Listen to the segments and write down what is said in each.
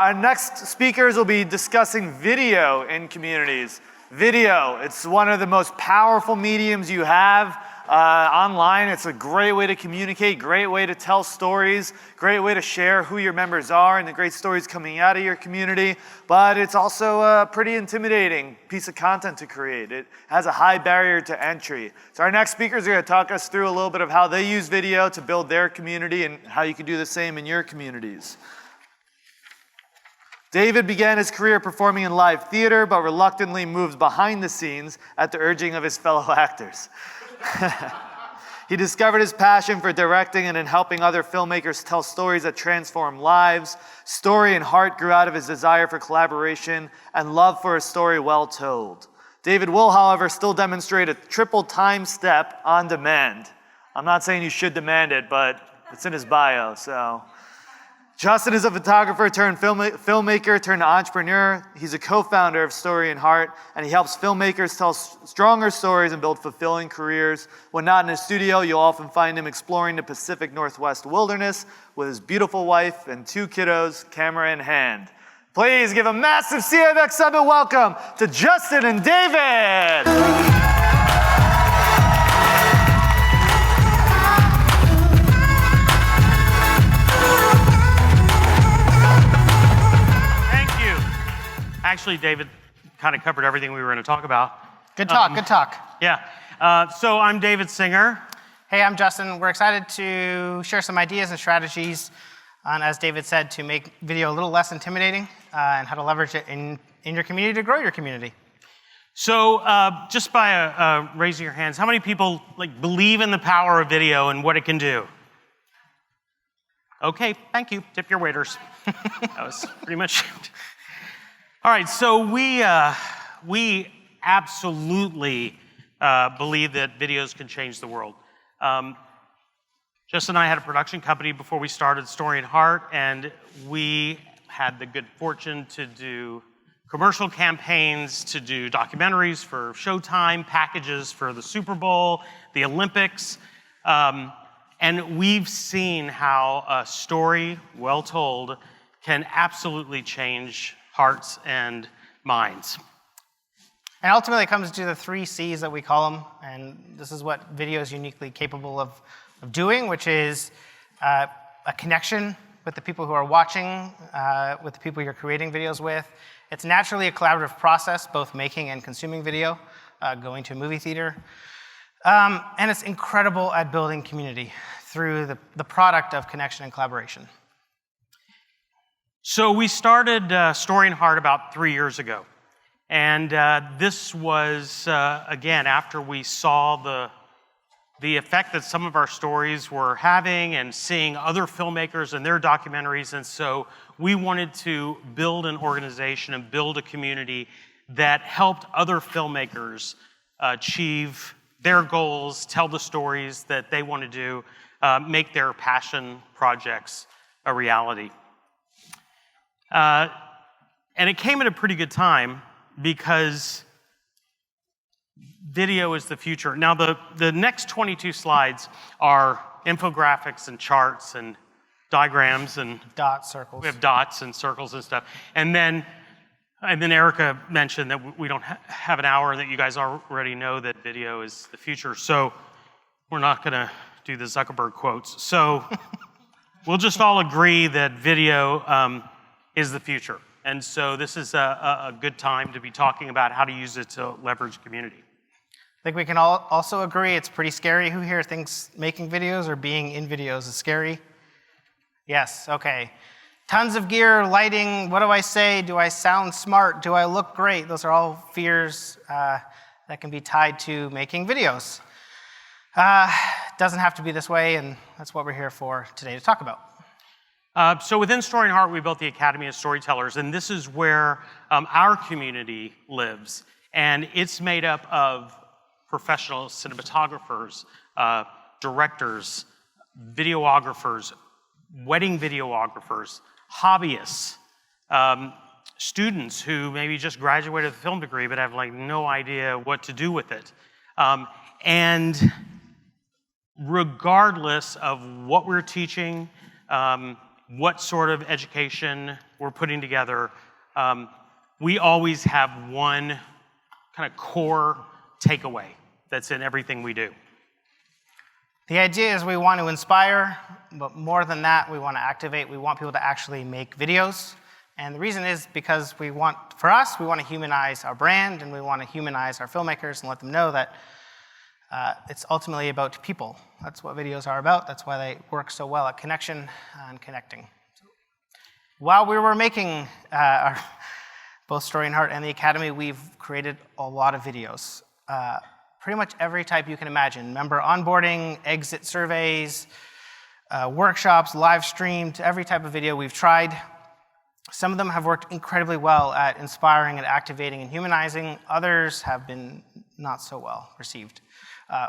Our next speakers will be discussing video in communities. Video, it's one of the most powerful mediums you have online. It's a great way to communicate, great way to tell stories, great way to share who your members are and the great stories coming out of your community. But it's also a pretty intimidating piece of content to create. It has a high barrier to entry. So our next speakers are going to talk us through a little bit of how they use video to build their community and how you can do the same in your communities. David began his career performing in live theater, but reluctantly moved behind the scenes at the urging of his fellow actors. He discovered his passion for directing and in helping other filmmakers tell stories that transform lives. Story and heart grew out of his desire for collaboration and love for a story well told. David will, however, still demonstrate a triple time step on demand. I'm not saying you should demand it, but it's in his bio, so. Justin is a photographer turned filmmaker turned entrepreneur. He's a co-founder of Story and Heart, and he helps filmmakers tell stronger stories and build fulfilling careers. When not in his studio, you'll often find him exploring the Pacific Northwest wilderness with his beautiful wife and 2 kiddos, camera in hand. Please give a massive CFX Summit welcome to Justin and David. Actually, David kind of covered everything we were going to talk about. Good talk, good talk. Yeah. So I'm David Singer. Hey, I'm Justin. We're excited to share some ideas and strategies on, as David said, to make video a little less intimidating and how to leverage it in your community to grow your community. So just by raising your hands, how many people believe in the power of video and what it can do? Okay, thank you. Tip your waiters. That was pretty much it. All right, so we absolutely believe that videos can change the world. Justin and I had a production company before we started Story and Heart, and we had the good fortune to do commercial campaigns, to do documentaries for Showtime, packages for the Super Bowl, the Olympics, and we've seen how a story well told can absolutely change hearts and minds. And ultimately it comes to the 3 C's that we call them, and this is what video is uniquely capable of doing, which is a connection with the people who are watching, with the people you're creating videos with. It's naturally a collaborative process, both making and consuming video, going to a movie theater. And it's incredible at building community through the product of connection and collaboration. So we started Story and Heart about 3 years ago. And this was, again, after we saw the effect that some of our stories were having and seeing other filmmakers and their documentaries. And so we wanted to build an organization and build a community that helped other filmmakers achieve their goals, tell the stories that they want to do, make their passion projects a reality. And it came at a pretty good time because video is the future. Now, the next 22 slides are infographics and charts and diagrams and dots, circles. We have dots and circles and stuff. And then Erica mentioned that we don't have an hour, that you guys already know that video is the future. So we're not going to do the Zuckerberg quotes. So we'll just all agree that video is the future. And so this is a good time to be talking about how to use it to leverage community. I think we can all also agree it's pretty scary. Who here thinks making videos or being in videos is scary? Yes, okay. Tons of gear, lighting, what do I say? Do I sound smart? Do I look great? Those are all fears that can be tied to making videos. Doesn't have to be this way, and that's what we're here for today to talk about. So within Story and Heart, we built the Academy of Storytellers, and this is where our community lives. And it's made up of professional cinematographers, directors, videographers, wedding videographers, hobbyists, students who maybe just graduated with a film degree but have no idea what to do with it. And regardless of what we're teaching, what sort of education we're putting together, we always have one kind of core takeaway that's in everything we do. The idea is we want to inspire, but more than that, we want to activate. We want people to actually make videos. And the reason is because for us, we want to humanize our brand, and we want to humanize our filmmakers and let them know that it's ultimately about people. That's what videos are about. That's why they work so well at connection and connecting. While we were making both Story and Heart and the Academy, we've created a lot of videos. Pretty much every type you can imagine. Member onboarding, exit surveys, workshops, live streamed, every type of video we've tried. Some of them have worked incredibly well at inspiring and activating and humanizing. Others have been not so well received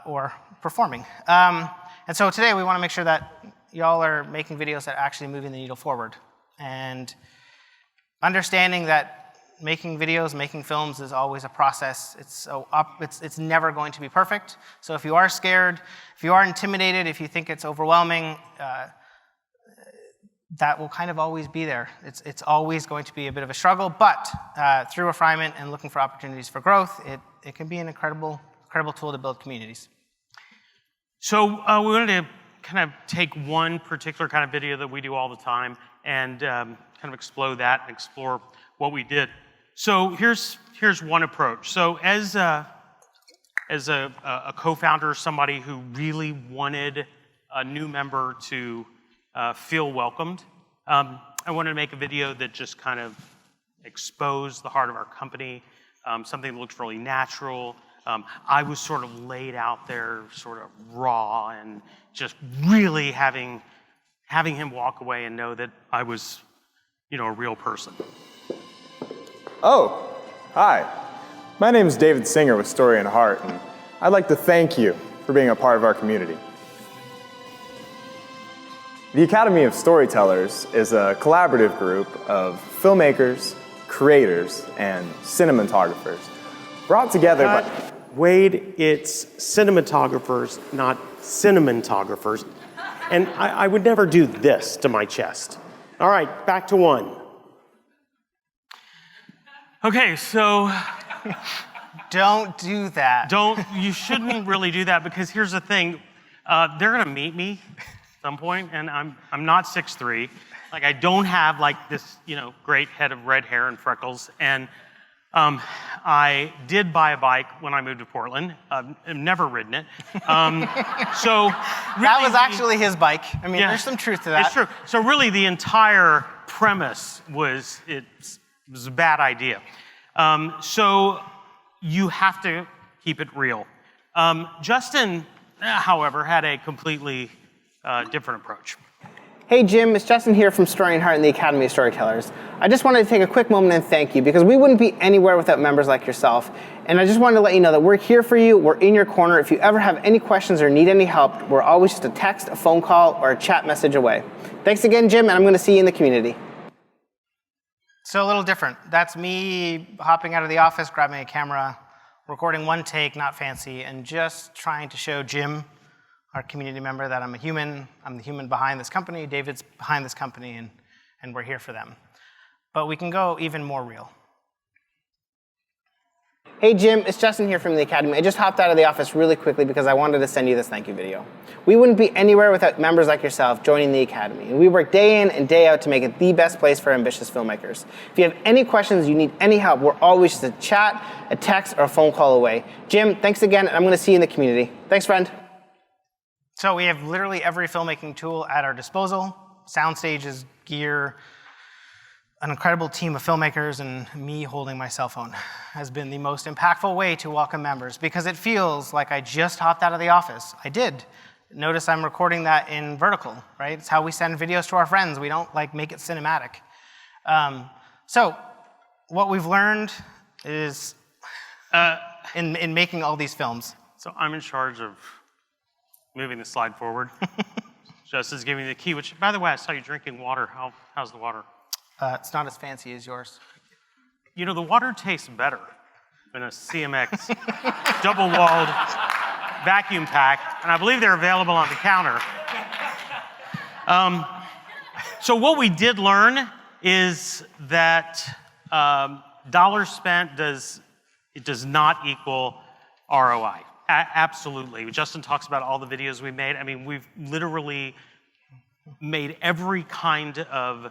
or performing. And so today we want to make sure that y'all are making videos that are actually moving the needle forward. And understanding that making videos, making films is always a process. It's never going to be perfect. So if you are scared, if you are intimidated, if you think it's overwhelming, that will kind of always be there. It's always going to be a bit of a struggle, but through refinement and looking for opportunities for growth, it can be an incredible tool to build communities. So we wanted to kind of take one particular kind of video that we do all the time and kind of explode that and explore what we did. So here's one approach. So as a co-founder, somebody who really wanted a new member to feel welcomed, I wanted to make a video that just kind of exposed the heart of our company, something that looked really natural. I was sort of laid out there, sort of raw, and just really having him walk away and know that I was, a real person. Oh, hi. My name is David Singer with Story and Heart, and I'd like to thank you for being a part of our community. The Academy of Storytellers is a collaborative group of filmmakers, creators, and cinematographers brought together by... Wade, it's cinematographers, not cinematographers. And I would never do this to my chest. All right, back to one. Okay, so Don't do that. you shouldn't really do that, because here's the thing. They're gonna meet me at some point, and I'm not 6'3". Like, I don't have like this, great head of red hair and freckles. And I did buy a bike when I moved to Portland. I've never ridden it. So really, That was actually his bike. I mean, yeah, there's some truth to that. It's true. So really, the entire premise was it was a bad idea. So you have to keep it real. Justin, however, had a completely different approach. Hey Jim, it's Justin here from Story and Heart and the Academy of Storytellers. I just wanted to take a quick moment and thank you, because we wouldn't be anywhere without members like yourself. And I just wanted to let you know that we're here for you, we're in your corner. If you ever have any questions or need any help, we're always just a text, a phone call, or a chat message away. Thanks again, Jim, and I'm gonna see you in the community. So a little different. That's me hopping out of the office, grabbing a camera, recording one take, not fancy, and just trying to show Jim, our community member, that I'm a human. I'm the human behind this company. David's behind this company, and we're here for them. But we can go even more real. Hey Jim, it's Justin here from the Academy. I just hopped out of the office really quickly because I wanted to send you this thank you video. We wouldn't be anywhere without members like yourself joining the Academy. And we work day in and day out to make it the best place for ambitious filmmakers. If you have any questions, you need any help, we're always just a chat, a text, or a phone call away. Jim, thanks again, and I'm gonna see you in the community. Thanks, friend. So we have literally every filmmaking tool at our disposal: sound stages, gear, an incredible team of filmmakers, and me holding my cell phone has been the most impactful way to welcome members, because it feels like I just hopped out of the office. I did. Notice I'm recording that in vertical, right? It's how we send videos to our friends. We don't make it cinematic. So what we've learned is in making all these films. So I'm in charge of moving the slide forward. Justin's giving me the key, which, by the way, I saw you drinking water. How's the water? It's not as fancy as yours. The water tastes better than a CMX double-walled vacuum pack, and I believe they're available on the counter. So what we did learn is that dollars spent does not equal ROI. Absolutely. Justin talks about all the videos we made. I mean, we've literally made every kind of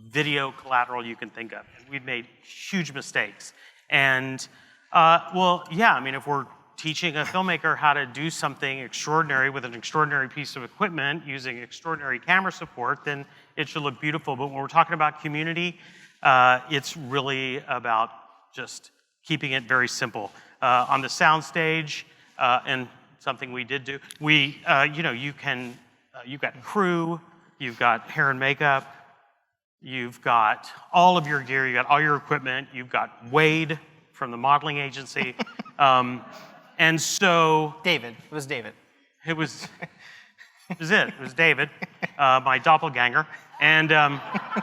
video collateral you can think of. We've made huge mistakes. And, well, yeah, I mean, if we're teaching a filmmaker how to do something extraordinary with an extraordinary piece of equipment using extraordinary camera support, then it should look beautiful. But when we're talking about community, it's really about just keeping it very simple. On the sound stage, and something we did do, you've got crew, you've got hair and makeup, you've got all of your gear, you've got all your equipment, you've got Wade from the modeling agency. And so... David. It was David. It was David, my doppelganger. And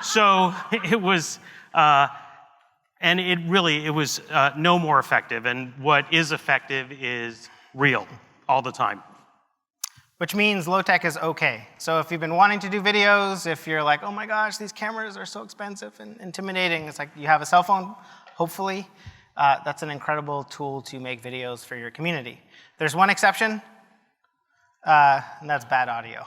so it was... And it was no more effective. And what is effective is real all the time. Which means low tech is okay. So if you've been wanting to do videos, if you're like, oh my gosh, these cameras are so expensive and intimidating, it's like you have a cell phone, hopefully. That's an incredible tool to make videos for your community. There's one exception, and that's bad audio.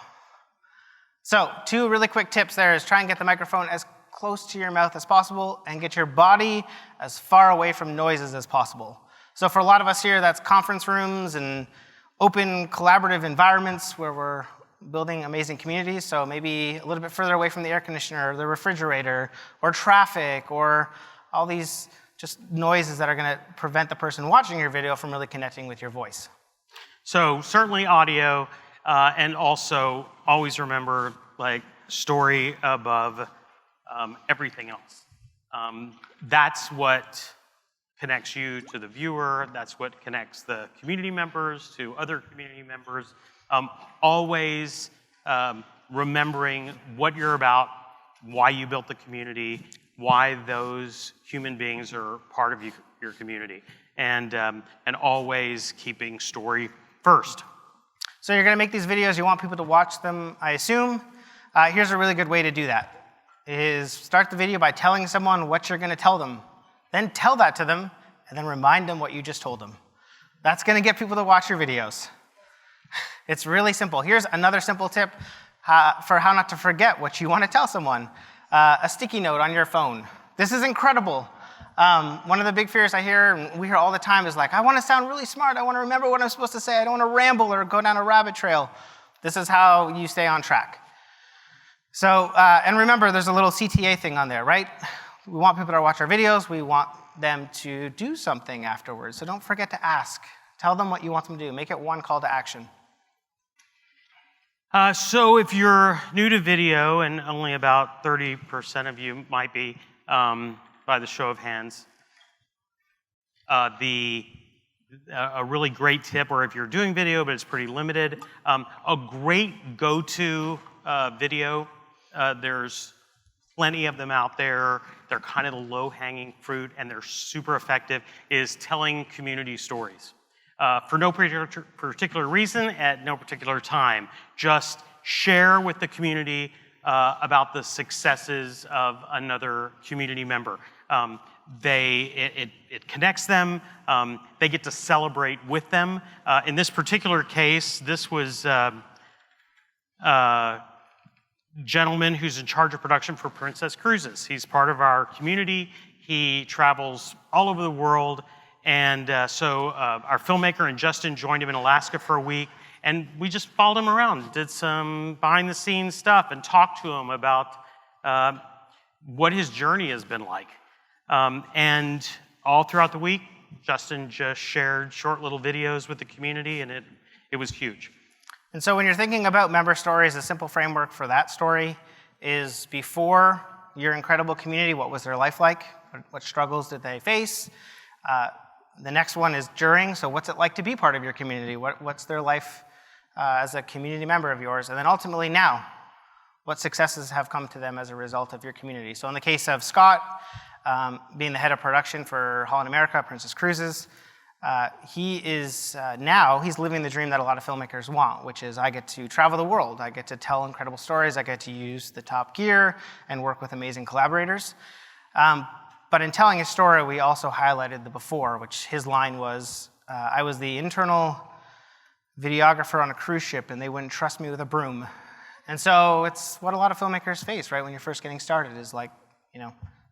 So 2 really quick tips there is try and get the microphone as close to your mouth as possible and get your body as far away from noises as possible. So for a lot of us here, that's conference rooms and open collaborative environments where we're building amazing communities. So maybe a little bit further away from the air conditioner or the refrigerator or traffic or all these just noises that are going to prevent the person watching your video from really connecting with your voice. So certainly audio, and also always remember, like, story above everything else. That's what connects you to the viewer. That's what connects the community members to other community members. Always remembering what you're about, why you built the community, why those human beings are part of your community, and always keeping story first. So you're going to make these videos, you want people to watch them, I assume. Here's a really good way to do that, is start the video by telling someone what you're going to tell them. Then tell that to them, and then remind them what you just told them. That's going to get people to watch your videos. It's really simple. Here's another simple tip for how not to forget what you want to tell someone. A sticky note on your phone. This is incredible. One of the big fears I hear, and we hear all the time, is like, I want to sound really smart. I want to remember what I'm supposed to say. I don't want to ramble or go down a rabbit trail. This is how you stay on track. So, and remember, there's a little CTA thing on there, right? We want people to watch our videos. We want them to do something afterwards. So don't forget to ask. Tell them what you want them to do. Make it one call to action. So if you're new to video, and only about 30% of you might be, by the show of hands, a really great tip, or if you're doing video but it's pretty limited, a great go-to video, there's plenty of them out there, they're kind of the low-hanging fruit and they're super effective, is telling community stories. For no particular reason, at no particular time. Just share with the community about the successes of another community member. It connects them. They get to celebrate with them. In this particular case, this was a gentleman who's in charge of production for Princess Cruises. He's part of our community. He travels all over the world. And so our filmmaker and Justin joined him in Alaska for a week, and we just followed him around, did some behind-the-scenes stuff, and talked to him about what his journey has been like. And all throughout the week, Justin just shared short little videos with the community, and it was huge. And so when you're thinking about member stories, a simple framework for that story is before your incredible community, what was their life like? What struggles did they face? The next one is during, so what's it like to be part of your community? What's their life as a community member of yours? And then ultimately now, what successes have come to them as a result of your community? So in the case of Scott, being the head of production for Holland America, Princess Cruises, He is now, he's living the dream that a lot of filmmakers want, which is I get to travel the world. I get to tell incredible stories. I get to use the top gear and work with amazing collaborators. But in telling his story, we also highlighted the before, which his line was, I was the internal videographer on a cruise ship and they wouldn't trust me with a broom. And so it's what a lot of filmmakers face, right, when you're first getting started, is like,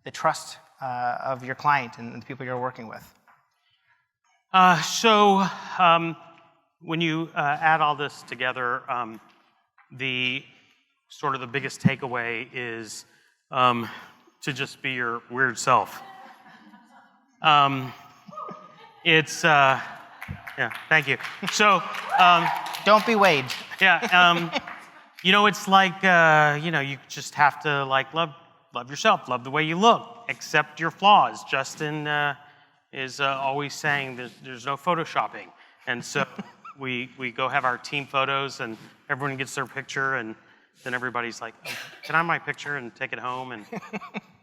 the trust of your client and the people you're working with. When you add all this together, the biggest takeaway is to just be your weird self. Yeah, thank you. So, don't be Wade. Yeah, it's like you just have to love yourself, love the way you look, accept your flaws. Justin is always saying there's no photoshopping. And so we go have our team photos and everyone gets their picture and then everybody's like, oh, can I have my picture and take it home? And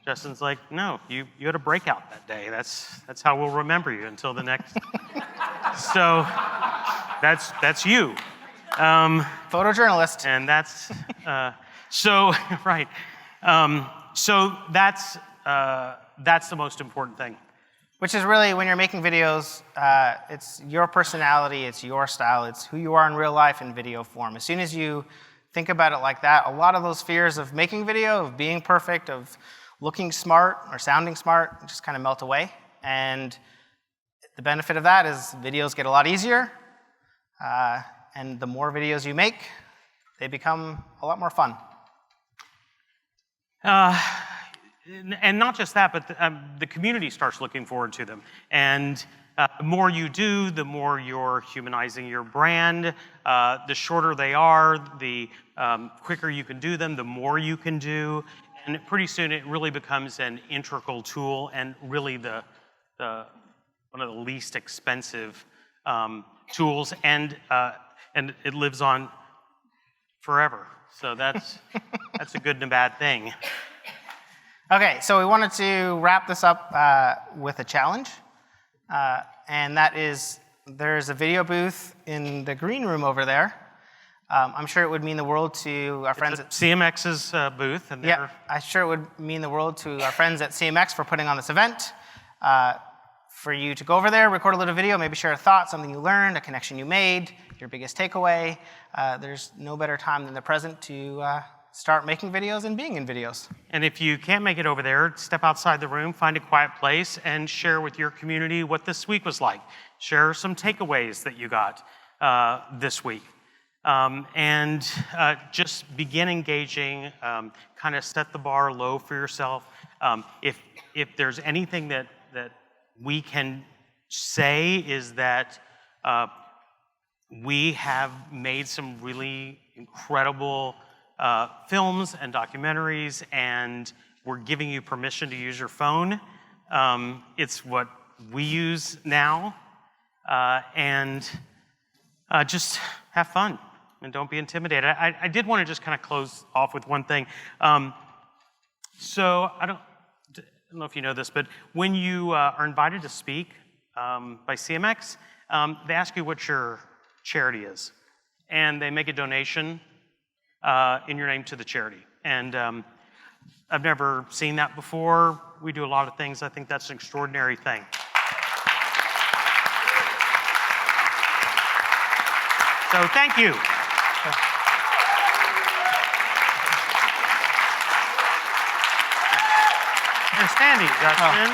Justin's like, no, you had a breakout that day. That's how we'll remember you until the next. So that's you. Photojournalist. And that's, right. So that's the most important thing. Which is really, when you're making videos, it's your personality, it's your style, it's who you are in real life in video form. As soon as you think about it like that, a lot of those fears of making video, of being perfect, of looking smart or sounding smart, just kind of melt away. And the benefit of that is videos get a lot easier, and the more videos you make, they become a lot more fun. And not just that, but the community starts looking forward to them. And the more you do, the more you're humanizing your brand. The shorter they are, the quicker you can do them, the more you can do. And pretty soon it really becomes an integral tool and really one of the least expensive tools. And it lives on forever. So that's a good and a bad thing. Okay, so we wanted to wrap this up with a challenge, and that is, there's a video booth in the green room over there. I'm sure it would mean the world to our friends at CMX's booth. And yeah, I'm sure it would mean the world to our friends at CMX for putting on this event. For you to go over there, record a little video, maybe share a thought, something you learned, a connection you made, your biggest takeaway. There's no better time than the present to start making videos and being in videos. And if you can't make it over there, step outside the room, find a quiet place, and share with your community what this week was like. Share some takeaways that you got this week. And just begin engaging, kind of set the bar low for yourself. If there's anything that we can say is that we have made some really incredible films and documentaries, and we're giving you permission to use your phone. It's what we use now, and just have fun and don't be intimidated. I did want to just kind of close off with one thing. So I don't know if you know this, but when you are invited to speak by CMX, they ask you what your charity is, and they make a donation in your name to the charity. And I've never seen that before. We do a lot of things. I think that's an extraordinary thing. So thank you. You're standing, Justin.